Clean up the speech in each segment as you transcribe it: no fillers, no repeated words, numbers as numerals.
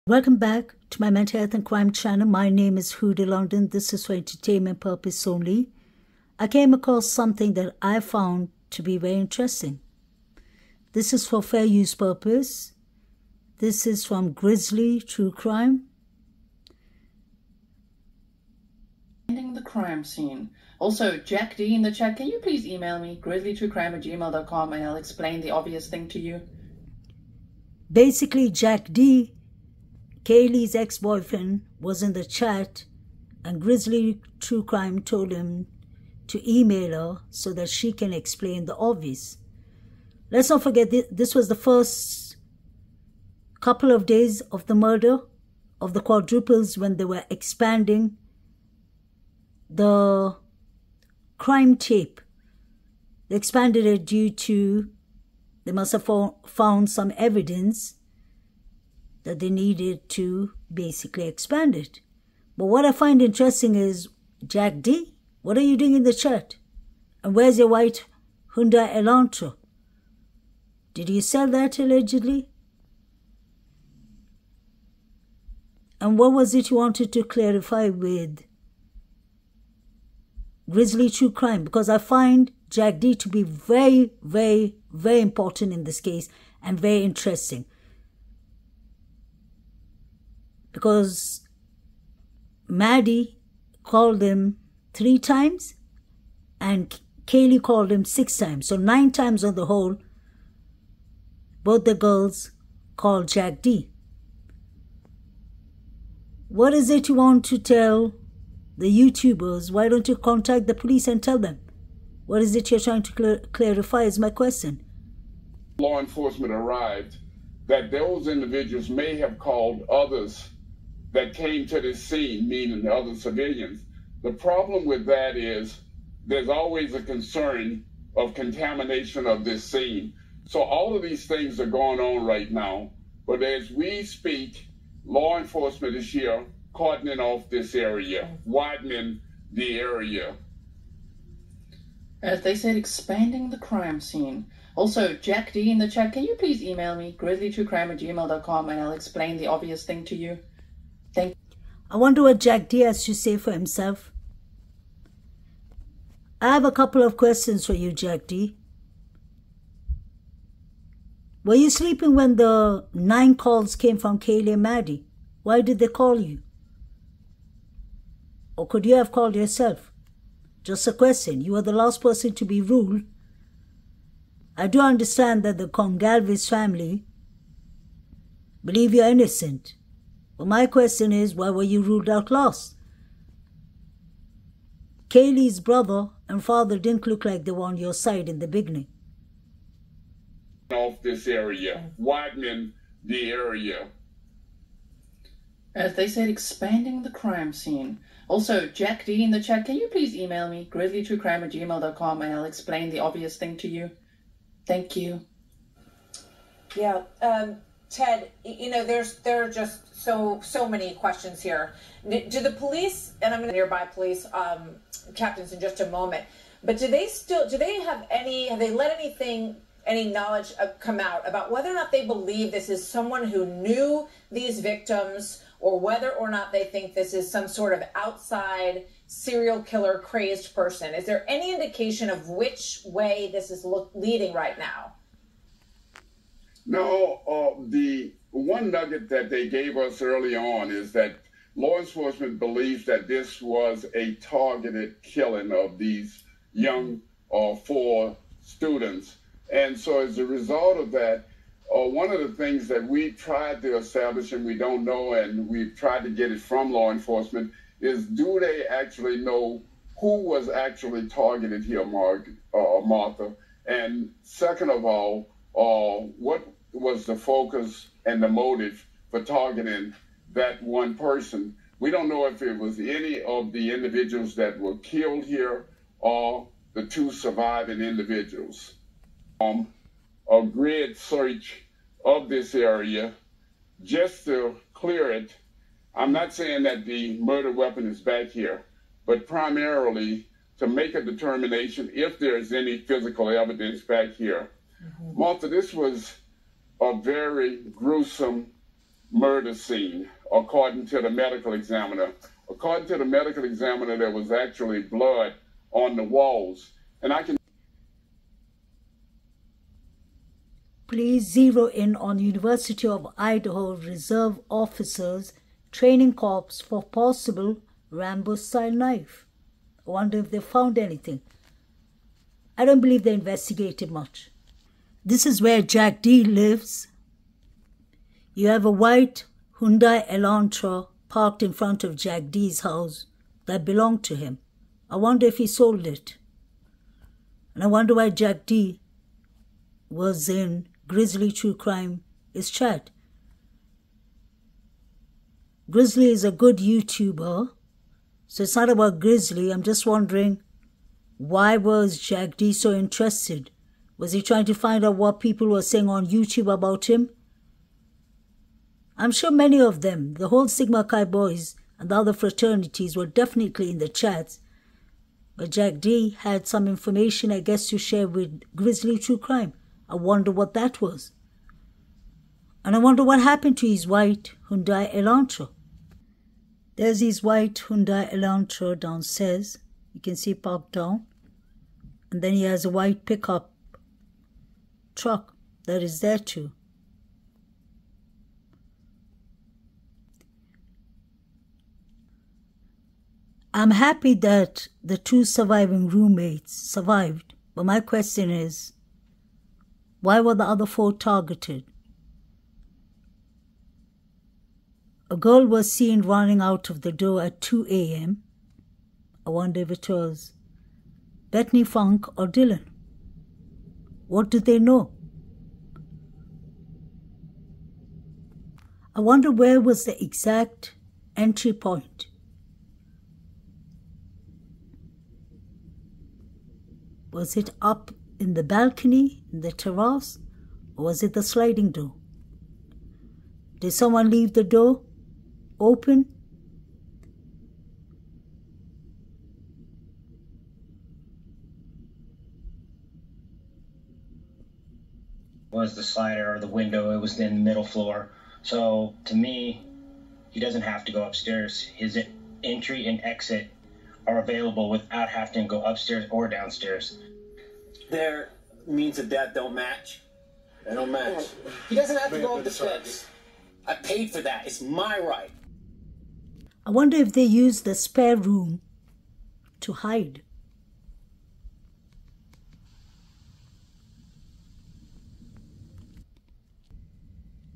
Welcome back to my mental health and crime channel. My name is Huda London. This is for entertainment purpose only. I came across something that I found to be very interesting. This is for fair use purpose. This is from Grizzly True Crime. Ending the crime scene. Also, Jack D in the chat, can you please email me, grizzlytruecrime@gmail.com, and I'll explain the obvious thing to you. Basically, Jack D, Kaylee's ex-boyfriend, was in the chat, and Grizzly True Crime told him to email her so that she can explain the obvious. Let's not forget, this was the first couple of days of the murder of the quadruples when they were expanding the crime tape. They expanded it due to they must have found some evidence that they needed to basically expand it. But what I find interesting is, Jack D, what are you doing in the chat? And where's your white Hyundai Elantra? Did you sell that allegedly? And what was it you wanted to clarify with Grizzly True Crime? Because I find Jack D to be very, very, very important in this case and very interesting. Because Maddie called him 3 times and Kaylee called him 6 times. So 9 times on the whole, both the girls called Jack D. What is it you want to tell the YouTubers? Why don't you contact the police and tell them? What is it you're trying to clarify is my question. Law enforcement arrived that those individuals may have called others that came to this scene, meaning other civilians. The problem with that is there's always a concern of contamination of this scene. So all of these things are going on right now. But as we speak, law enforcement is here cordoning off this area, widening the area. As they said, expanding the crime scene. Also, Jack D in the chat, can you please email me, grizzlytruecrime@gmail.com, and I'll explain the obvious thing to you. Thank you. I wonder what Jack D has to say for himself. I have a couple of questions for you, Jack D. Were you sleeping when the 9 calls came from Kaylee and Maddie? Why did they call you? Or could you have called yourself? Just a question. You were the last person to be ruled. I do understand that the Congalvis family believe you're innocent. But my question is, why were you ruled out last? Kaylee's brother and father didn't look like they were on your side in the beginning. Off this area, widening the area. As they said, expanding the crime scene. Also, Jack D in the chat, can you please email me, grizzlytruecrime@gmail.com, and I'll explain the obvious thing to you. Thank you. Yeah, Ted, you know, there are just so many questions here. Do the police, and I'm going to nearby police captains in just a moment, but have they let any knowledge come out about whether or not they believe this is someone who knew these victims, or whether or not they think this is some sort of outside serial killer crazed person? Is there any indication of which way this is leading right now? No, the one nugget that they gave us early on is that law enforcement believes that this was a targeted killing of these young 4 students. And so as a result of that, one of the things that we tried to establish, and we don't know, and we've tried to get it from law enforcement, is do they actually know who was actually targeted here, Martha? And second of all, what was the focus and the motive for targeting that one person? We don't know if it was any of the individuals that were killed here or the 2 surviving individuals. A grid search of this area just to clear it. I'm not saying that the murder weapon is back here, but primarily to make a determination if there's any physical evidence back here. Martha, this was a very gruesome murder scene, according to the medical examiner. According to the medical examiner, there was actually blood on the walls. And I can... Please zero in on University of Idaho Reserve Officers Training Corps for possible Rambo-style knife. I wonder if they found anything. I don't believe they investigated much. This is where Jack D lives. You have a white Hyundai Elantra parked in front of Jack D's house that belonged to him. I wonder if he sold it. And I wonder why Jack D was in Grizzly True Crime is chat. Grizzly is a good YouTuber, so it's not about Grizzly. I'm just wondering, why was Jack D so interested? Was he trying to find out what people were saying on YouTube about him? I'm sure many of them, the whole Sigma Chi boys and the other fraternities, were definitely in the chats. But Jack D had some information, I guess, to share with Grizzly True Crime. I wonder what that was. And I wonder what happened to his white Hyundai Elantra. There's his white Hyundai Elantra downstairs. You can see parked down. And then he has a white pickup truck that is there too. I'm happy that the two surviving roommates survived, but my question is, why were the other 4 targeted? A girl was seen running out of the door at 2 a.m. I wonder if it was Bethany Funk or Dylan. What do they know? I wonder where was the exact entry point. Was it up in the balcony, in the terrace, or was it the sliding door? Did someone leave the door open? Was the slider or the window? It was in the middle floor. So to me, he doesn't have to go upstairs. His entry and exit are available without having to go upstairs or downstairs. Their means of death don't match. They don't match. He doesn't have to go up the steps. I paid for that. It's my right. I wonder if they used the spare room to hide.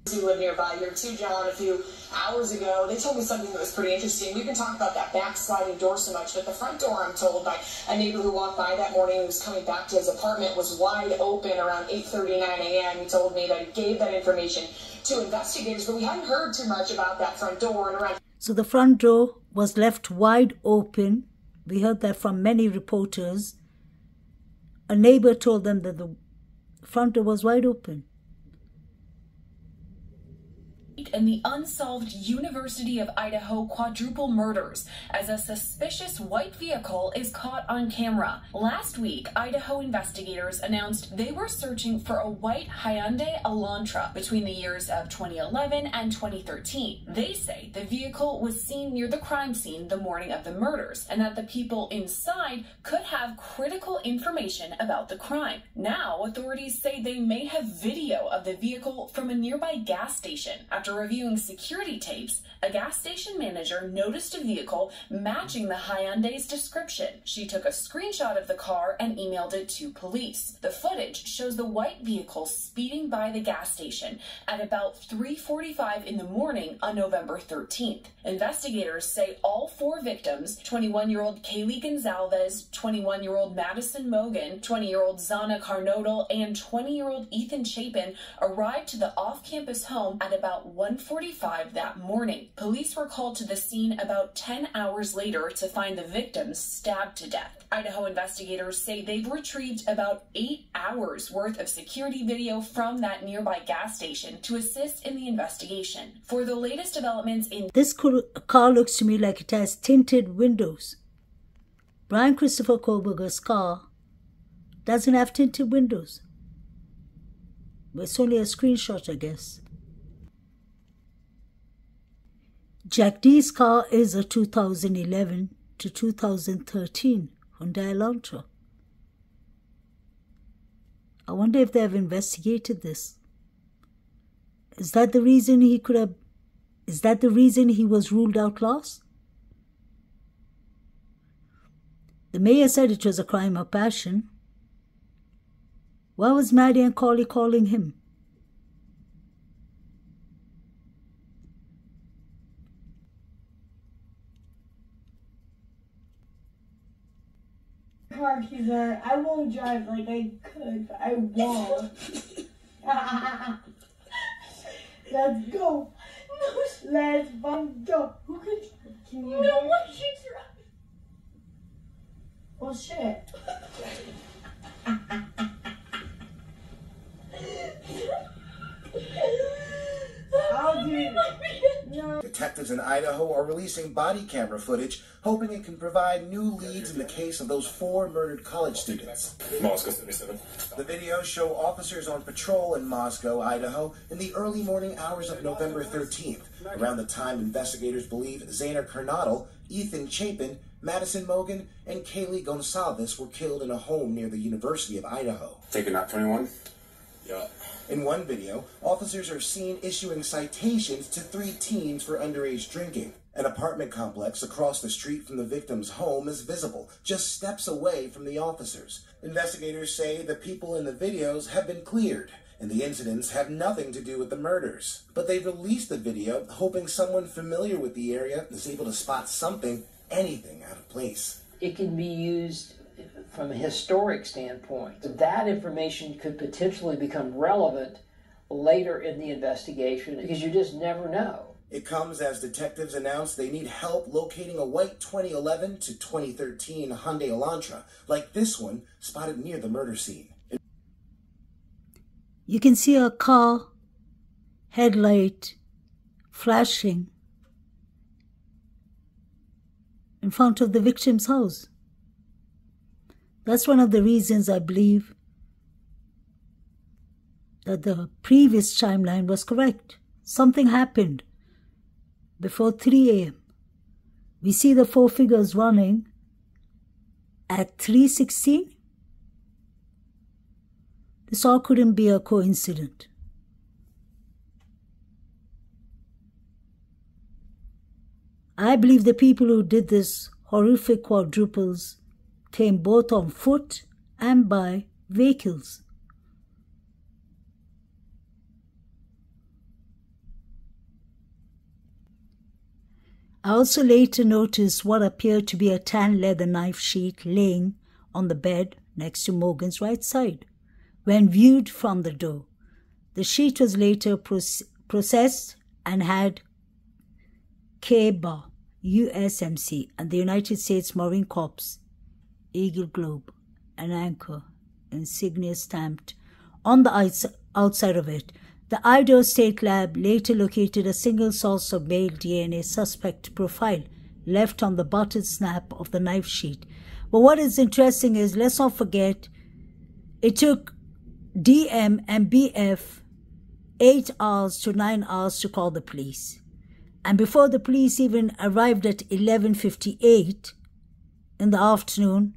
Who live nearby here too, John, a few hours ago. They told me something that was pretty interesting. We've been talking about that backsliding door so much, but the front door, I'm told by a neighbor who walked by that morning who was coming back to his apartment, was wide open around 8:39 a.m. He told me that he gave that information to investigators, but we hadn't heard too much about that front door. And around So the front door was left wide open. We heard that from many reporters. A neighbor told them that the front door was wide open. In the unsolved University of Idaho quadruple murders as a suspicious white vehicle is caught on camera. Last week, Idaho investigators announced they were searching for a white Hyundai Elantra between the years of 2011 and 2013. They say the vehicle was seen near the crime scene the morning of the murders and that the people inside could have critical information about the crime. Now, authorities say they may have video of the vehicle from a nearby gas station. After reviewing security tapes, a gas station manager noticed a vehicle matching the Hyundai's description. She took a screenshot of the car and emailed it to police. The footage shows the white vehicle speeding by the gas station at about 3:45 in the morning on November 13th. Investigators say all 4 victims, 21-year-old Kaylee Gonzalez, 21-year-old Madison Mogan, 20-year-old Xana Carnodal, and 20-year-old Ethan Chapin, arrived to the off-campus home at about 1:45 that morning. Police were called to the scene about 10 hours later to find the victims stabbed to death. Idaho investigators say they've retrieved about 8 hours worth of security video from that nearby gas station to assist in the investigation. For the latest developments in This car looks to me like it has tinted windows. Brian Christopher Kohlberger's car doesn't have tinted windows. But it's only a screenshot, I guess. Jack D's car is a 2011 to 2013 Hyundai Elantra. I wonder if they have investigated this. Is that the reason he was ruled out lost? The mayor said it was a crime of passion. Why was Maddie and Collie calling him? Car keys are, I won't drive like I could, but I won't. Let's go. No, let's go. Who can drive? Can you drive? No, she drive. Well, shit. I'll do it. No. Detectives in Idaho are releasing body camera footage, hoping it can provide new leads in the case of those 4 murdered college students. Moscow 77. The videos show officers on patrol in Moscow, Idaho, in the early morning hours of November 13th, around the time investigators believe Xana Kernodle, Ethan Chapin, Madison Mogan, and Kaylee Gonsalves were killed in a home near the University of Idaho. Taking out 21? Yeah. In one video, officers are seen issuing citations to 3 teens for underage drinking. An apartment complex across the street from the victim's home is visible, just steps away from the officers. Investigators say the people in the videos have been cleared, and the incidents have nothing to do with the murders. But they've released the video, hoping someone familiar with the area is able to spot something, anything out of place. It can be used from a historic standpoint. That information could potentially become relevant later in the investigation because you just never know. It comes as detectives announce they need help locating a white 2011 to 2013 Hyundai Elantra, like this one spotted near the murder scene. You can see a car headlight flashing in front of the victim's house. That's one of the reasons I believe that the previous timeline was correct. Something happened before 3 a.m. We see the 4 figures running at 3:16. This all couldn't be a coincidence. I believe the people who did this horrific quadruples came both on foot and by vehicles. I also later noticed what appeared to be a tan leather knife sheet laying on the bed next to Morgan's right side. When viewed from the door, the sheet was later processed and had K-Bar, USMC, and the United States Marine Corps Eagle Globe and Anchor insignia stamped on the outside of it. The Idaho State Lab later located a single source of male DNA suspect profile left on the button snap of the knife sheet. But what is interesting is, let's not forget, it took DM and BF 8 hours to 9 hours to call the police. And before the police even arrived at 11:58 in the afternoon,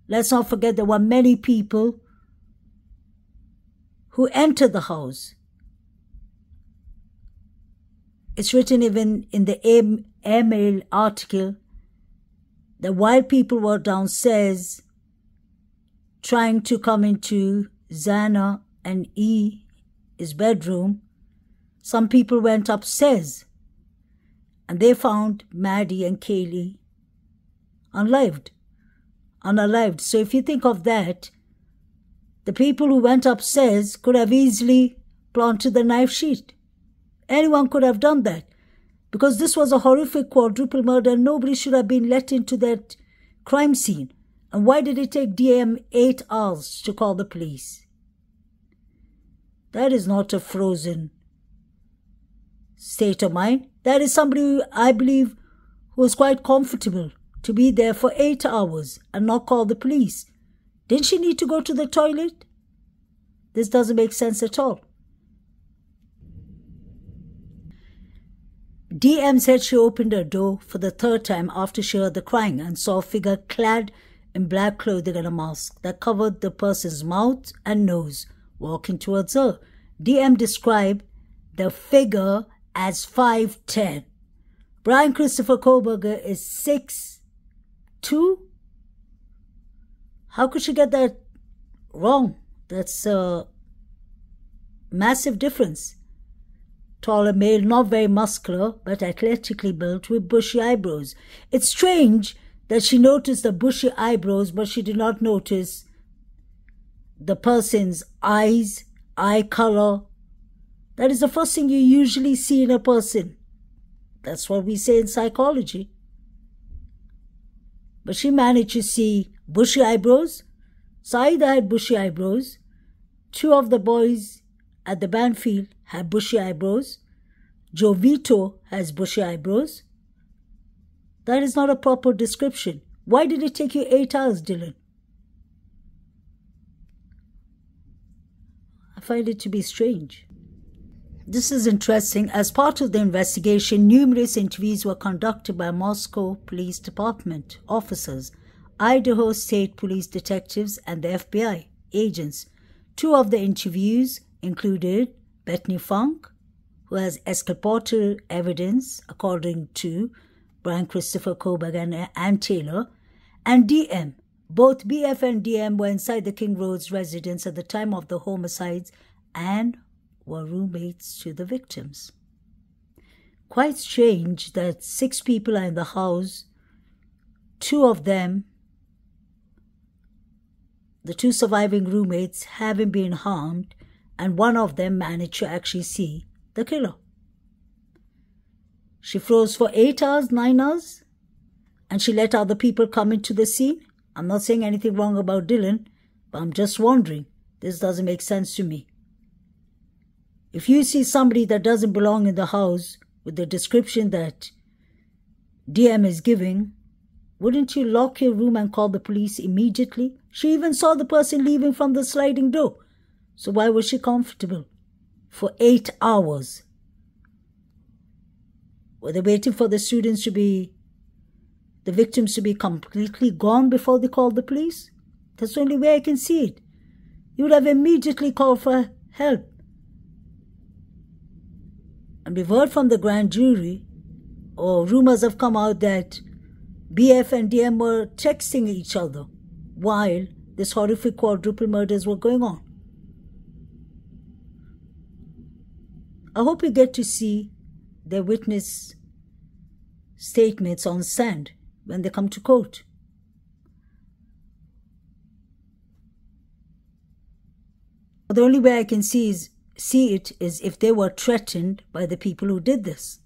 let's not forget there were many people who entered the house. It's written even in the email article that while people were downstairs trying to come into Xana and his bedroom, some people went upstairs and they found Maddie and Kaylee unalived. So if you think of that, the people who went upstairs could have easily planted the knife sheet. Anyone could have done that, because this was a horrific quadruple murder and nobody should have been let into that crime scene. And why did it take DM 8 hours to call the police? That is not a frozen state of mind. That is somebody who, I believe, who was quite comfortable to be there for 8 hours and not call the police. Didn't she need to go to the toilet? This doesn't make sense at all. DM said she opened her door for the third time after she heard the crying and saw a figure clad in black clothing and a mask that covered the person's mouth and nose walking towards her. DM described the figure as 5'10". Brian Christopher Koberger is 6'2". How could she get that wrong? That's a massive difference. Taller male, not very muscular, but athletically built with bushy eyebrows. It's strange that she noticed the bushy eyebrows, but she did not notice the person's eyes, eye color. That is the first thing you usually see in a person. That's what we say in psychology. But she managed to see bushy eyebrows. Saida had bushy eyebrows. Two of the boys at the band field had bushy eyebrows. Joe Vito has bushy eyebrows. That is not a proper description. Why did it take you 8 hours, Dylan? I find it to be strange. This is interesting. As part of the investigation, numerous interviews were conducted by Moscow Police Department officers, Idaho State Police detectives, and the FBI agents. Two of the interviews included Bethany Funk, who has exculpatory evidence, according to Brian Christopher Koberg and Ann Taylor, and DM. Both BF and DM were inside the King Road's residence at the time of the homicides and were roommates to the victims. Quite strange that 6 people are in the house, 2 of them, the 2 surviving roommates, haven't been harmed, and 1 of them managed to actually see the killer. She froze for 8 hours, 9 hours, and she let other people come into the scene. I'm not saying anything wrong about Dylan, but I'm just wondering. This doesn't make sense to me. If you see somebody that doesn't belong in the house with the description that DM is giving, wouldn't you lock your room and call the police immediately? She even saw the person leaving from the sliding door. So why was she comfortable for 8 hours? Were they waiting for the victims to be completely gone before they called the police? That's the only way I can see it. You would have immediately called for help. And we've heard from the grand jury, or rumors have come out that BF and DM were texting each other while this horrific quadruple murders were going on. I hope we get to see their witness statements on stand when they come to court. The only way I can see it is if they were threatened by the people who did this.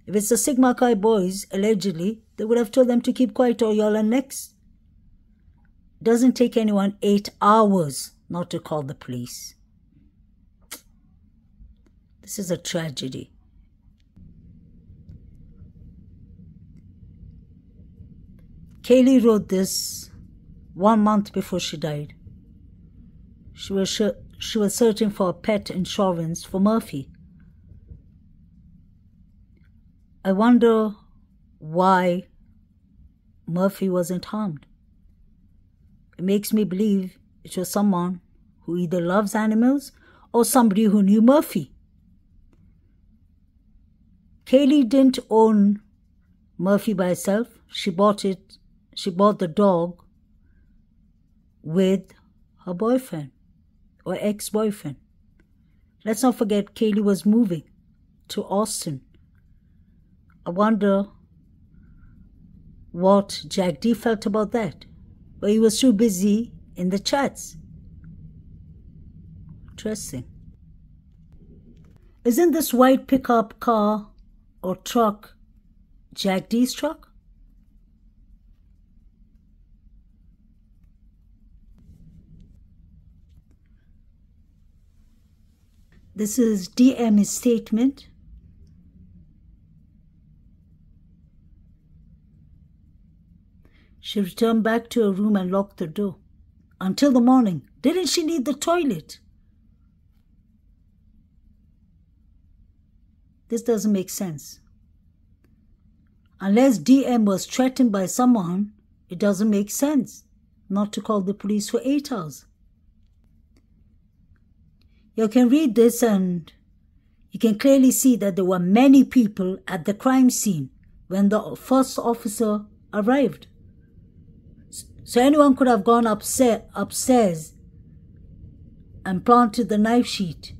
If it's the Sigma Chi boys, allegedly, they would have told them to keep quiet or y'all are next. It doesn't take anyone 8 hours not to call the police. This is a tragedy. Kaylee wrote this 1 month before she died. She was searching for a pet insurance for Murphy. I wonder why Murphy wasn't harmed. It makes me believe it was someone who either loves animals or somebody who knew Murphy. Kaylee didn't own Murphy by herself. She bought the dog with her boyfriend or ex-boyfriend. Let's not forget Kaylee was moving to Austin. I wonder what Jack D felt about that. But he was too busy in the chats. Interesting. Isn't this white pickup car or truck Jack D's truck? This is DM's statement. She returned back to her room and locked the door. Until the morning. Didn't she need the toilet? This doesn't make sense. Unless DM was threatened by someone, it doesn't make sense not to call the police for 8 hours. You can read this and you can clearly see that there were many people at the crime scene when the first officer arrived. So anyone could have gone upstairs and planted the knife sheath.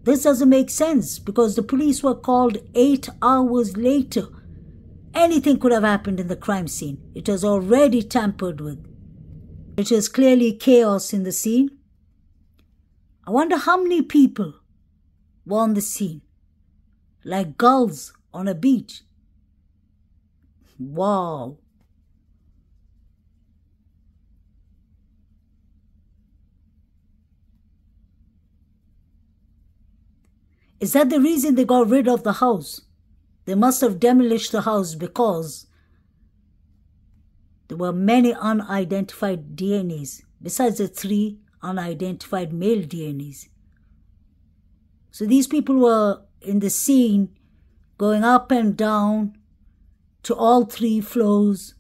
This doesn't make sense because the police were called 8 hours later. Anything could have happened in the crime scene. It was already tampered with. It was clearly chaos in the scene. I wonder how many people were on the scene, like gulls on a beach. Wow. Is that the reason they got rid of the house? They must have demolished the house because there were many unidentified DNAs, besides the 3 unidentified male DNAs. So these people were in the scene, going up and down to all 3 floors.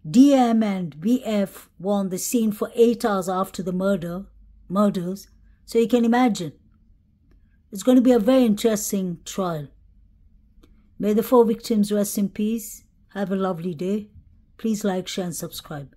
DM and BF were on the scene for 8 hours after the murders. So you can imagine. It's going to be a very interesting trial. May the 4 victims rest in peace. Have a lovely day. Please like, share and subscribe.